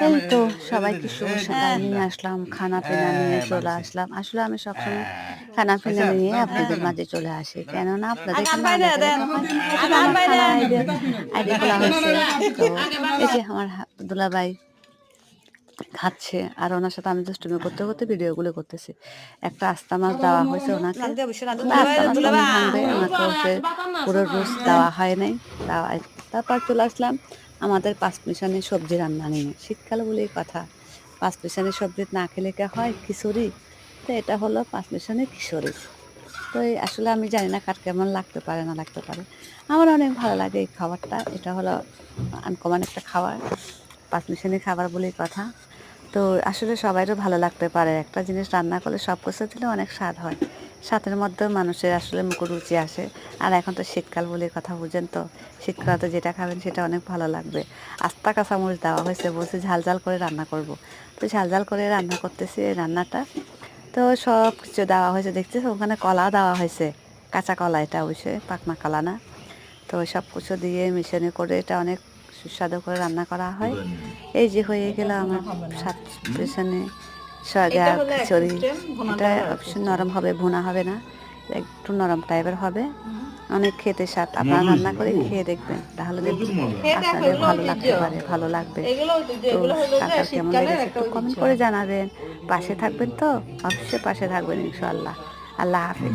এই তো সবাইকে শুভ সকাল নিয়ে আসলাম, খানা পিনা নিয়ে চলে আসলাম। আসলে আমি সবসময় খানা পিনা নিয়ে আপনাদের মাঝে চলে আসি, কেননা আপনাদের সামনে আলাদা তো হয়। আসলে আমার খালার আইডিয়া খোলা হয়েছে। তো এই যে আমার দুলাভাই খাচ্ছে, আর ওনার সাথে আমি দুষ্টুমি করতে করতে ভিডিওগুলো করতেছি। একটা আস্তা মাছ দেওয়া হয়েছে ওনাকে, আস্তা মাছ উনি ভাঙবে, ওনাকে হচ্ছে পুরো রোজ দেওয়া হয় নাই। তারপর চলে আসলাম আমাদের পাঁচমিশালি সবজি রান্না নিয়ে। শীতকাল বলেই কথা, পাঁচমিশালি সবজি না খেলে কে হয়, খিচুড়ি। তো এটা হলো পাঁচমিশালি খিচুড়ি। তো আসলে আমি জানি না কার কেমন লাগতে পারে না লাগতে পারে। আমার অনেক ভালো লাগে এই খাবারটা। এটা হলো আনকমন একটা খাবার, পাঁচমিশালি খাবার বলেই কথা। তো আসলে সবাইরও ভালো লাগতে পারে। একটা জিনিস রান্না করলে সব কিছু দিলে অনেক স্বাদ হয়। স্বাদের মধ্যেও মানুষের আসলে মুখরুচি আসে। আর এখন তো শীতকাল বলে কথা বুঝেন তো, শীতকালে তো যেটা খাবেন সেটা অনেক ভালো লাগবে। আস্তা কাঁচামরিচ দেওয়া হয়েছে, বলছে ঝাল ঝাল করে রান্না করব। তো ঝাল ঝাল করে রান্না করতেছি এই রান্নাটা। তো সব কিছু দেওয়া হয়েছে, দেখছিস ওখানে কলা দেওয়া হয়েছে, কাঁচা কলা, এটা অবশ্যই পাকনা কলা না। তো সব কিছু দিয়ে মিশানো করে এটা অনেক সুস্বাদু করে রান্না করা হয়। এই যে হয়ে গেল আমার সাত পেছনে সজা খিচুড়ি। এটা অবশ্যই নরম হবে, ভুনা হবে না, একটু নরম টাইপের হবে। অনেক খেতে স্বাদ। আপনারা রান্না করে খেয়ে দেখবেন, তাহলে দেখবেন আপনাদের ভালো লাগতে পারে, ভালো লাগবে। তো কার কার কেমন লেগেছে একটু কমেন্ট করে জানাবেন। পাশে থাকবেন তো, অবশ্যই পাশে থাকবেন ইনশাআল্লাহ। আল্লাহ হাফিজ।